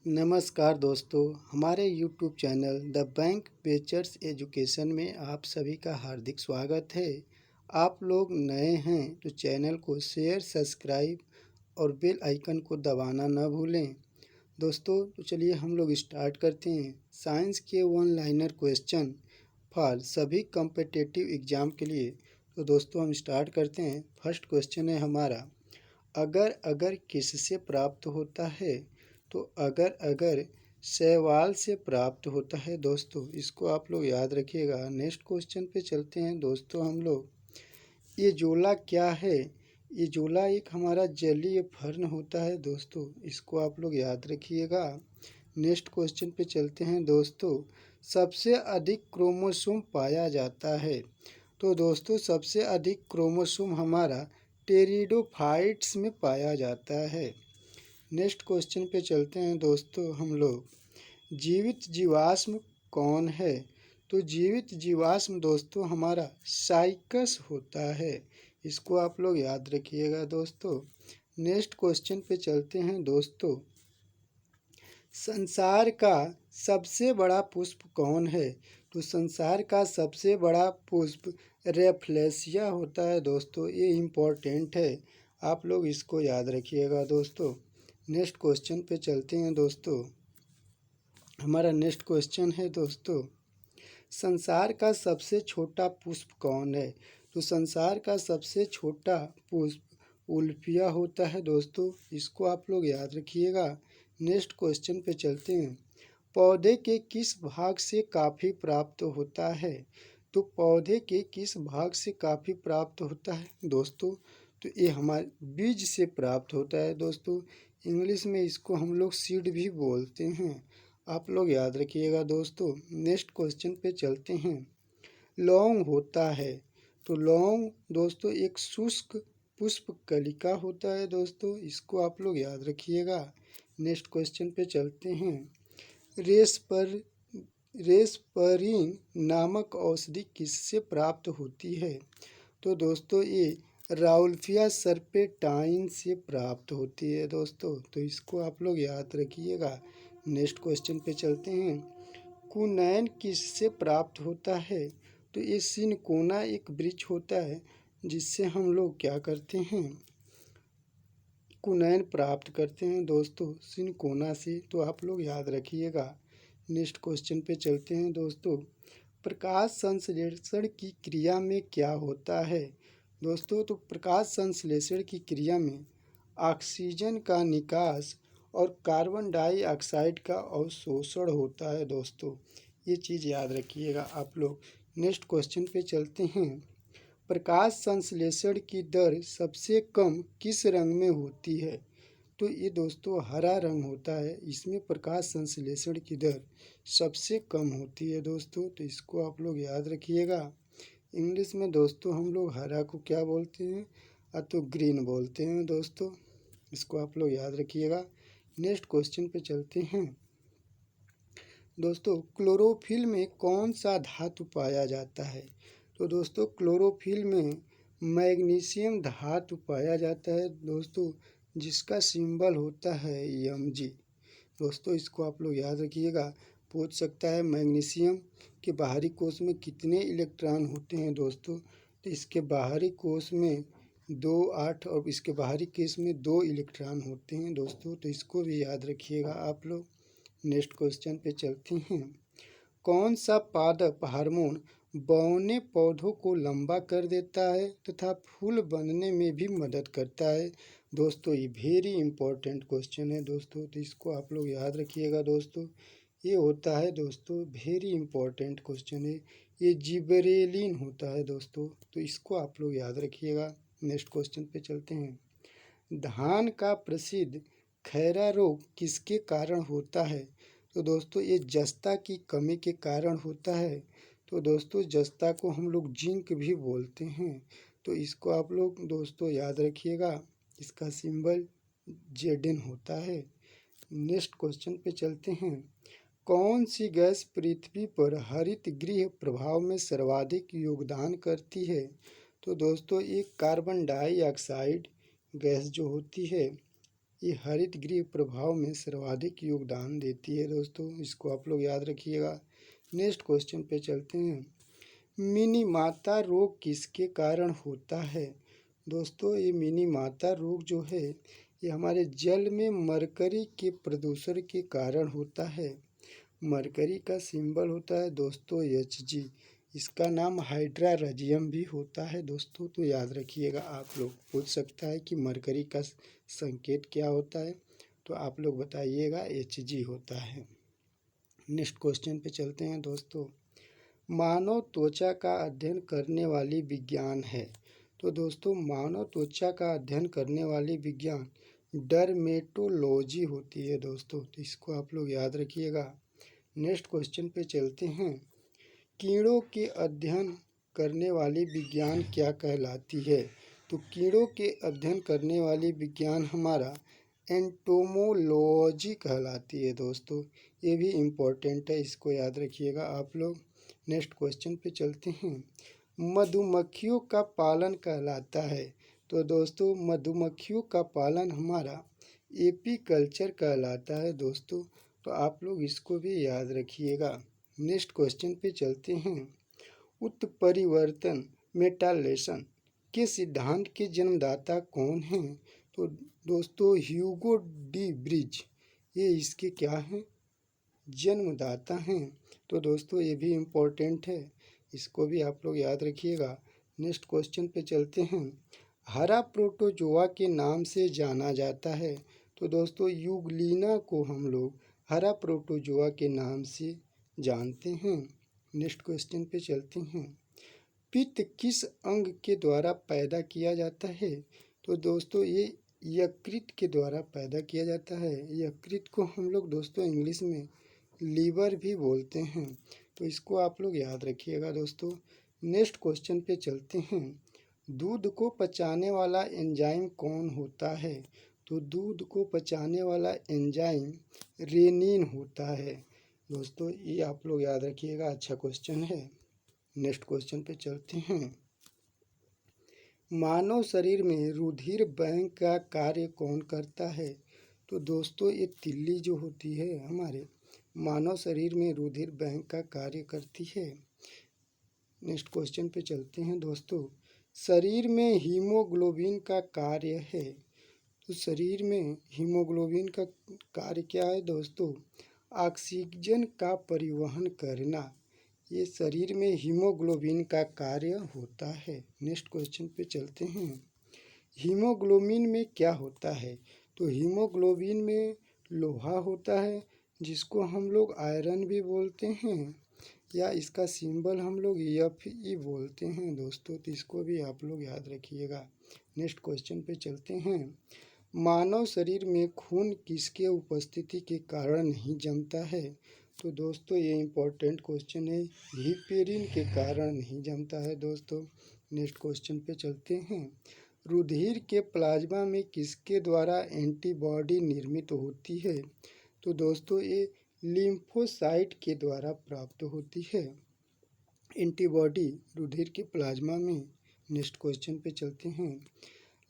नमस्कार दोस्तों, हमारे यूट्यूब चैनल द बैंक बेचर्स एजुकेशन में आप सभी का हार्दिक स्वागत है। आप लोग नए हैं तो चैनल को शेयर, सब्सक्राइब और बेल आइकन को दबाना न भूलें। दोस्तों तो चलिए हम लोग स्टार्ट करते हैं। साइंस के वन लाइनर क्वेश्चन फॉर सभी कॉम्पिटिटिव एग्ज़ाम के लिए। तो दोस्तों हम स्टार्ट करते हैं। फर्स्ट क्वेश्चन है हमारा, अगर अगर किससे प्राप्त होता है? तो अगर अगर शैवाल से प्राप्त होता है दोस्तों, इसको आप लोग याद रखिएगा। नेक्स्ट क्वेश्चन पे चलते हैं दोस्तों हम लोग। ये जोला क्या है? ये जोला एक हमारा जलीय फर्न होता है दोस्तों, इसको आप लोग याद रखिएगा। नेक्स्ट क्वेश्चन पे चलते हैं दोस्तों। सबसे अधिक क्रोमोसोम पाया जाता है? तो दोस्तों सबसे अधिक क्रोमोसोम हमारा टेरिडोफाइट्स में पाया जाता है। नेक्स्ट क्वेश्चन पे चलते हैं दोस्तों हम लोग। जीवित जीवाश्म कौन है? तो जीवित जीवाश्म दोस्तों हमारा साइकस होता है, इसको आप लोग याद रखिएगा दोस्तों। नेक्स्ट क्वेश्चन पे चलते हैं दोस्तों। संसार का सबसे बड़ा पुष्प कौन है? तो संसार का सबसे बड़ा पुष्प रेफ्लेसिया होता है दोस्तों, ये इम्पोर्टेंट है, आप लोग इसको याद रखिएगा दोस्तों। नेक्स्ट क्वेश्चन पे चलते हैं दोस्तों। हमारा नेक्स्ट क्वेश्चन है दोस्तों, संसार का सबसे छोटा पुष्प कौन है? तो संसार का सबसे छोटा पुष्प उल्फिया होता है दोस्तों, इसको आप लोग याद रखिएगा। नेक्स्ट क्वेश्चन पे चलते हैं। पौधे के किस भाग से काफ़ी प्राप्त होता है? तो पौधे के किस भाग से काफ़ी प्राप्त होता है दोस्तों? तो ये हमारे बीज से प्राप्त होता है दोस्तों। इंग्लिश में इसको हम लोग सीड भी बोलते हैं, आप लोग याद रखिएगा दोस्तों। नेक्स्ट क्वेश्चन पे चलते हैं। लौंग होता है? तो लौंग दोस्तों एक शुष्क पुष्प कलिका होता है दोस्तों, इसको आप लोग याद रखिएगा। नेक्स्ट क्वेश्चन पे चलते हैं। रेस्परिन नामक औषधि किससे प्राप्त होती है? तो दोस्तों ये राउल्फिया सर्पेटाइन से प्राप्त होती है दोस्तों, तो इसको आप लोग याद रखिएगा। नेक्स्ट क्वेश्चन पे चलते हैं। कुनैन किससे प्राप्त होता है? तो ये सिनकोना एक वृक्ष होता है जिससे हम लोग क्या करते हैं, कुनैन प्राप्त करते हैं दोस्तों सिनकोना से, तो आप लोग याद रखिएगा। नेक्स्ट क्वेश्चन पे चलते हैं दोस्तों। प्रकाश संश्लेषण की क्रिया में क्या होता है? दोस्तों तो प्रकाश संश्लेषण की क्रिया में ऑक्सीजन का निकास और कार्बन डाइऑक्साइड का अवशोषण होता है दोस्तों, ये चीज़ याद रखिएगा आप लोग। नेक्स्ट क्वेश्चन पे चलते हैं। प्रकाश संश्लेषण की दर सबसे कम किस रंग में होती है? तो ये दोस्तों हरा रंग होता है, इसमें प्रकाश संश्लेषण की दर सबसे कम होती है दोस्तों, तो इसको आप लोग याद रखिएगा। इंग्लिश में दोस्तों हम लोग हरा को क्या बोलते हैं, तो ग्रीन बोलते हैं दोस्तों, इसको आप लोग याद रखिएगा। नेक्स्ट क्वेश्चन पे चलते हैं दोस्तों। क्लोरोफिल में कौन सा धातु पाया जाता है? तो दोस्तों क्लोरोफिल में मैग्नीशियम धातु पाया जाता है दोस्तों, जिसका सिंबल होता है Mg। दोस्तों इसको आप लोग याद रखिएगा। पूछ सकता है मैग्नीशियम के बाहरी कोश में कितने इलेक्ट्रॉन होते हैं दोस्तों, तो इसके बाहरी कोश में 2, 8 और इसके बाहरी केस में 2 इलेक्ट्रॉन होते हैं दोस्तों, तो इसको भी याद रखिएगा आप लोग। नेक्स्ट क्वेश्चन पे चलते हैं। कौन सा पादप हार्मोन बौने पौधों को लंबा कर देता है तथा फूल बनने में भी मदद करता है? दोस्तों ये वेरी इंपॉर्टेंट क्वेश्चन है दोस्तों, तो इसको आप लोग याद रखिएगा दोस्तों। ये होता है दोस्तों वेरी इंपॉर्टेंट क्वेश्चन है, ये जिबरेलिन होता है दोस्तों, तो इसको आप लोग याद रखिएगा। नेक्स्ट क्वेश्चन पे चलते हैं। धान का प्रसिद्ध खैरा रोग किसके कारण होता है? तो दोस्तों ये जस्ता की कमी के कारण होता है, तो दोस्तों जस्ता को हम लोग जिंक भी बोलते हैं, तो इसको आप लोग दोस्तों याद रखिएगा, इसका सिंबल Zn होता है। नेक्स्ट क्वेश्चन पे चलते हैं। कौन सी गैस पृथ्वी पर हरित गृह प्रभाव में सर्वाधिक योगदान करती है? तो दोस्तों ये कार्बन डाइऑक्साइड गैस जो होती है ये हरित गृह प्रभाव में सर्वाधिक योगदान देती है दोस्तों, इसको आप लोग याद रखिएगा। नेक्स्ट क्वेश्चन पे चलते हैं। मिनी माता रोग किसके कारण होता है? दोस्तों ये मिनी माता रोग जो है ये हमारे जल में मरकरी के प्रदूषण के कारण होता है। मरकरी का सिंबल होता है दोस्तों Hg। इसका नाम हाइड्रारजियम भी होता है दोस्तों, तो याद रखिएगा। आप लोग पूछ सकता है कि मरकरी का संकेत क्या होता है, तो आप लोग बताइएगा Hg होता है। नेक्स्ट क्वेश्चन पे चलते हैं दोस्तों। मानव त्वचा का अध्ययन करने वाली विज्ञान है। तो दोस्तों मानव त्वचा का अध्ययन करने वाली विज्ञान डर्मेटोलॉजी होती है दोस्तों, तो इसको आप लोग याद रखिएगा। नेक्स्ट क्वेश्चन पे चलते हैं। कीड़ों के अध्ययन करने वाली विज्ञान क्या कहलाती है? तो कीड़ों के अध्ययन करने वाली विज्ञान हमारा एंटोमोलॉजी कहलाती है दोस्तों, ये भी इम्पोर्टेंट है, इसको याद रखिएगा आप लोग। नेक्स्ट क्वेश्चन पे चलते हैं। मधुमक्खियों का पालन कहलाता है। तो दोस्तों मधुमक्खियों का पालन हमारा एपीकल्चर कहलाता है दोस्तों, तो आप लोग इसको भी याद रखिएगा। नेक्स्ट क्वेश्चन पे चलते हैं। उत्परिवर्तन मेटालेशन के सिद्धांत के जन्मदाता कौन हैं? तो दोस्तों ह्यूगो डी ब्रिज ये इसके क्या हैं? जन्मदाता हैं। तो दोस्तों ये भी इम्पोर्टेंट है, इसको भी आप लोग याद रखिएगा। नेक्स्ट क्वेश्चन पे चलते हैं। हरा प्रोटोजोआ के नाम से जाना जाता है। तो दोस्तों यूग्लिना को हम लोग हरा प्रोटोजोआ के नाम से जानते हैं। नेक्स्ट क्वेश्चन पे चलते हैं। पित्त किस अंग के द्वारा पैदा किया जाता है? तो दोस्तों ये यकृत के द्वारा पैदा किया जाता है। यकृत को हम लोग दोस्तों इंग्लिश में लीवर भी बोलते हैं, तो इसको आप लोग याद रखिएगा दोस्तों। नेक्स्ट क्वेश्चन पे चलते हैं। दूध को पचाने वाला एंजाइम कौन होता है? तो दूध को पचाने वाला एंजाइम रेनिन होता है दोस्तों, ये आप लोग याद रखिएगा, अच्छा क्वेश्चन है। नेक्स्ट क्वेश्चन पे चलते हैं। मानव शरीर में रुधिर बैंक का कार्य कौन करता है? तो दोस्तों ये तिल्ली जो होती है हमारे मानव शरीर में रुधिर बैंक का कार्य करती है। नेक्स्ट क्वेश्चन पे चलते हैं दोस्तों। शरीर में हीमोग्लोबिन का कार्य है। तो शरीर में हीमोग्लोबिन का कार्य क्या है दोस्तों? ऑक्सीजन का परिवहन करना, ये शरीर में हीमोग्लोबिन का कार्य होता है। नेक्स्ट क्वेश्चन पे चलते हैं। हीमोग्लोबिन में क्या होता है? तो हीमोग्लोबिन में लोहा होता है, जिसको हम लोग आयरन भी बोलते हैं, या इसका सिंबल हम लोग Fe बोलते हैं दोस्तों, तो इसको भी आप लोग याद रखिएगा। नेक्स्ट क्वेश्चन पे चलते हैं। मानव शरीर में खून किसके उपस्थिति के कारण नहीं जमता है? तो दोस्तों ये इम्पोर्टेंट क्वेश्चन है, हिपेरिन के कारण नहीं जमता है दोस्तों। नेक्स्ट क्वेश्चन पे चलते हैं। रुधिर के प्लाज्मा में किसके द्वारा एंटीबॉडी निर्मित होती है? तो दोस्तों ये लिम्फोसाइट के द्वारा प्राप्त होती है एंटीबॉडी रुधिर के प्लाज्मा में। नेक्स्ट क्वेश्चन पे चलते हैं।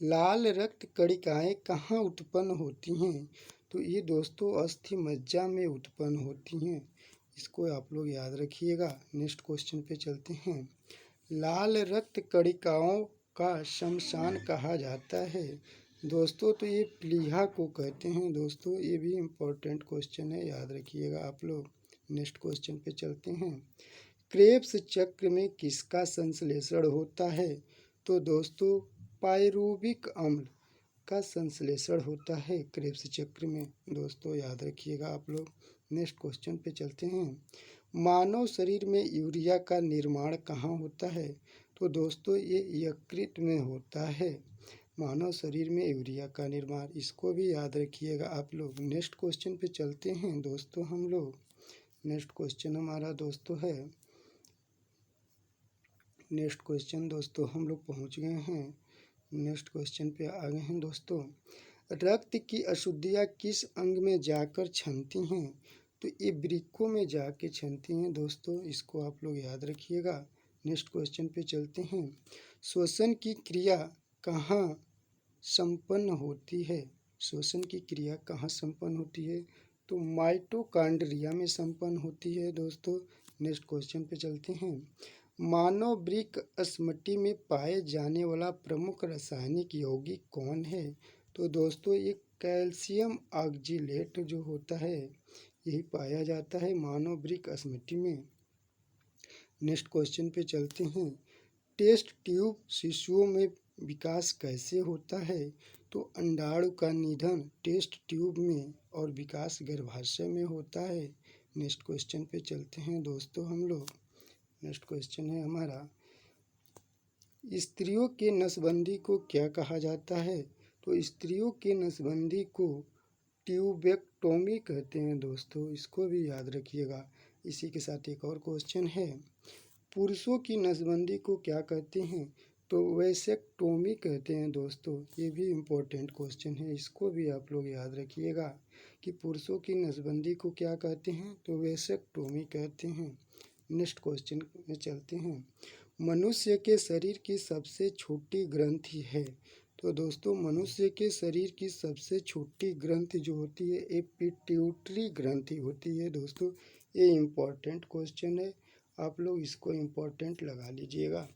लाल रक्त कणिकाएं कहाँ उत्पन्न होती हैं? तो ये दोस्तों अस्थि मज्जा में उत्पन्न होती हैं, इसको आप लोग याद रखिएगा। नेक्स्ट क्वेश्चन पे चलते हैं। लाल रक्त कणिकाओं का शमशान कहा जाता है। दोस्तों तो ये प्लीहा को कहते हैं दोस्तों, ये भी इम्पोर्टेंट क्वेश्चन है, याद रखिएगा आप लोग। नेक्स्ट क्वेश्चन पे चलते हैं। क्रेब्स चक्र में किसका संश्लेषण होता है? तो दोस्तों पायरुविक अम्ल का संश्लेषण होता है क्रेब्स चक्र में दोस्तों, याद रखिएगा आप लोग। नेक्स्ट क्वेश्चन पे चलते हैं। मानव शरीर में यूरिया का निर्माण कहाँ होता है? तो दोस्तों ये यकृत में होता है, मानव शरीर में यूरिया का निर्माण, इसको भी याद रखिएगा आप लोग। नेक्स्ट क्वेश्चन पे चलते हैं दोस्तों हम लोग। नेक्स्ट क्वेश्चन हमारा दोस्तों है, नेक्स्ट क्वेश्चन दोस्तों हम लोग पहुंच गए हैं। नेक्स्ट क्वेश्चन पे आ गए हैं दोस्तों। रक्त की अशुद्धियाँ किस अंग में जाकर छनती हैं? तो ये वृक्कों में जाके छनती हैं दोस्तों, इसको आप लोग याद रखिएगा। नेक्स्ट क्वेश्चन पे चलते हैं। श्वसन की क्रिया कहाँ संपन्न होती है? श्वसन की क्रिया कहाँ संपन्न होती है? तो माइटोकॉन्ड्रिया में संपन्न होती है दोस्तों। नेक्स्ट क्वेश्चन पे चलते हैं। मानव वृक्क अस्मटी में पाए जाने वाला प्रमुख रासायनिक यौगिक कौन है? तो दोस्तों ये कैल्शियम ऑक्जेलेट जो होता है यही पाया जाता है मानव वृक्क अस्मटी में। नेक्स्ट क्वेश्चन पे चलते हैं। टेस्ट ट्यूब शिशुओं में विकास कैसे होता है? तो अंडाणु का निधन टेस्ट ट्यूब में और विकास गर्भाशय में होता है। नेक्स्ट क्वेश्चन पे चलते हैं दोस्तों हम लोग। नेक्स्ट क्वेश्चन है हमारा, स्त्रियों के नसबंदी को क्या कहा जाता है? तो स्त्रियों के नसबंदी को ट्यूबेक्टोमी कहते हैं दोस्तों, इसको भी याद रखिएगा। इसी के साथ एक और क्वेश्चन है, पुरुषों की नसबंदी को क्या कहते हैं? तो वैसेक्टोमी कहते हैं दोस्तों। ये भी इम्पोर्टेंट क्वेश्चन है, इसको भी आप लोग याद रखिएगा कि पुरुषों की नसबंदी को क्या कहते हैं? तो वैसेक्टोमी कहते हैं। नेक्स्ट क्वेश्चन में चलते हैं। मनुष्य के शरीर की सबसे छोटी ग्रंथि है? तो दोस्तों मनुष्य के शरीर की सबसे छोटी ग्रंथि जो होती है ये पिट्यूटरी ग्रंथि होती है दोस्तों। ये इम्पोर्टेंट क्वेश्चन है, आप लोग इसको इम्पोर्टेंट लगा लीजिएगा।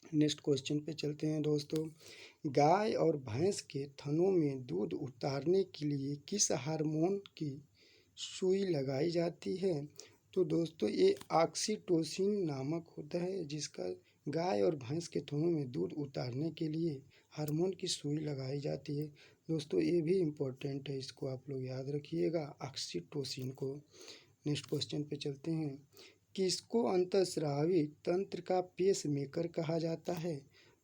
नेक्स्ट क्वेश्चन पे चलते हैं दोस्तों। गाय और भैंस के थनों में दूध उतारने के लिए किस हार्मोन की सुई लगाई जाती है? तो दोस्तों ये ऑक्सीटोसिन नामक होता है, जिसका गाय और भैंस के थनों में दूध उतारने के लिए हार्मोन की सुई लगाई जाती है दोस्तों। ये भी इम्पोर्टेंट है, इसको आप लोग याद रखिएगा ऑक्सीटोसिन को। नेक्स्ट क्वेश्चन पे चलते हैं। किसको अंतःस्रावी तंत्र का पेस मेकर कहा जाता है?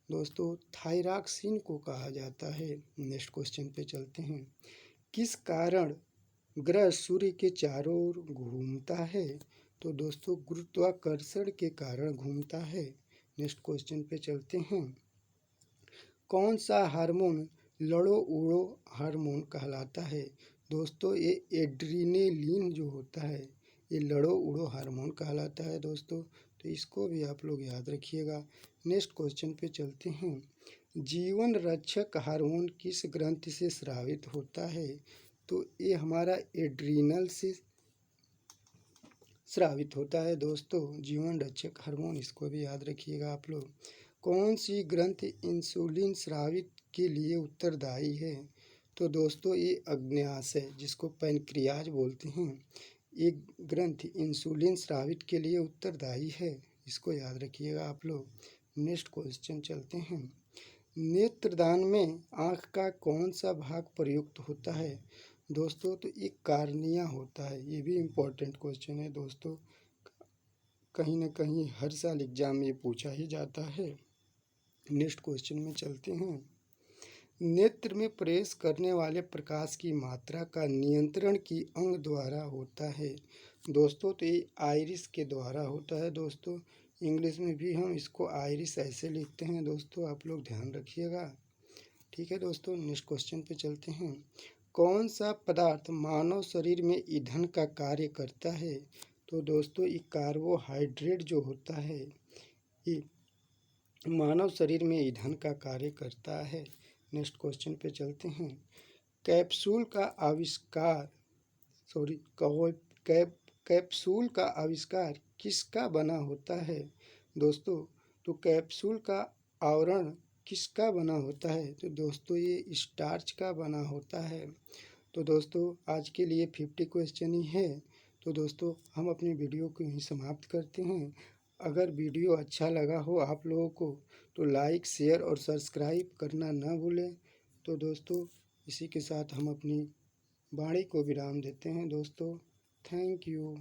दोस्तों थायरॉक्सिन को कहा जाता है। नेक्स्ट क्वेश्चन पे चलते हैं। किस कारण ग्रह सूर्य के चारों ओर घूमता है? तो दोस्तों गुरुत्वाकर्षण के कारण घूमता है। नेक्स्ट क्वेश्चन पे चलते हैं। कौन सा हार्मोन लड़ो उड़ो हार्मोन कहलाता है? दोस्तों ये एड्रीनेलिन जो होता है ये लड़ो उड़ो हार्मोन कहलाता है दोस्तों, तो इसको भी आप लोग याद रखिएगा। नेक्स्ट क्वेश्चन पे चलते हैं। जीवन रक्षक हार्मोन किस ग्रंथि से स्रावित होता है? तो ये हमारा एड्रीनल से स्रावित होता है दोस्तों, जीवन रक्षक हार्मोन, इसको भी याद रखिएगा आप लोग। कौन सी ग्रंथि इंसुलिन स्रावित के लिए उत्तरदायी है? तो दोस्तों ये अग्न्याशय है, जिसको पैनक्रियाज बोलते हैं, ये ग्रंथि इंसुलिन स्रावित के लिए उत्तरदायी है, इसको याद रखिएगा आप लोग। नेक्स्ट क्वेश्चन चलते हैं। नेत्रदान में आँख का कौन सा भाग प्रयुक्त होता है? दोस्तों तो ये कार्निया होता है। ये भी इम्पोर्टेंट क्वेश्चन है दोस्तों, कहीं ना कहीं हर साल एग्जाम में ये पूछा ही जाता है। नेक्स्ट क्वेश्चन में चलते हैं। नेत्र में प्रवेश करने वाले प्रकाश की मात्रा का नियंत्रण की अंग द्वारा होता है? दोस्तों तो ये आइरिस के द्वारा होता है दोस्तों। इंग्लिश में भी हम इसको आइरिस ऐसे लिखते हैं दोस्तों, आप लोग ध्यान रखिएगा। ठीक है दोस्तों, नेक्स्ट क्वेश्चन पे चलते हैं। कौन सा पदार्थ मानव शरीर में ईंधन का कार्य करता है? तो दोस्तों ये कार्बोहाइड्रेट जो होता है ये मानव शरीर में ईंधन का कार्य करता है। नेक्स्ट क्वेश्चन पे चलते हैं। कैप्सूल का आविष्कार कैप्सूल का आविष्कार किसका बना होता है? दोस्तों तो कैप्सूल का आवरण किसका बना होता है? तो दोस्तों ये स्टार्च का बना होता है। तो दोस्तों आज के लिए 50 क्वेश्चन ही है। तो दोस्तों हम अपनी वीडियो को यहीं समाप्त करते हैं। अगर वीडियो अच्छा लगा हो आप लोगों को तो लाइक शेयर और सब्सक्राइब करना ना भूलें। तो दोस्तों इसी के साथ हम अपनी वाणी को विराम देते हैं दोस्तों। Thank you.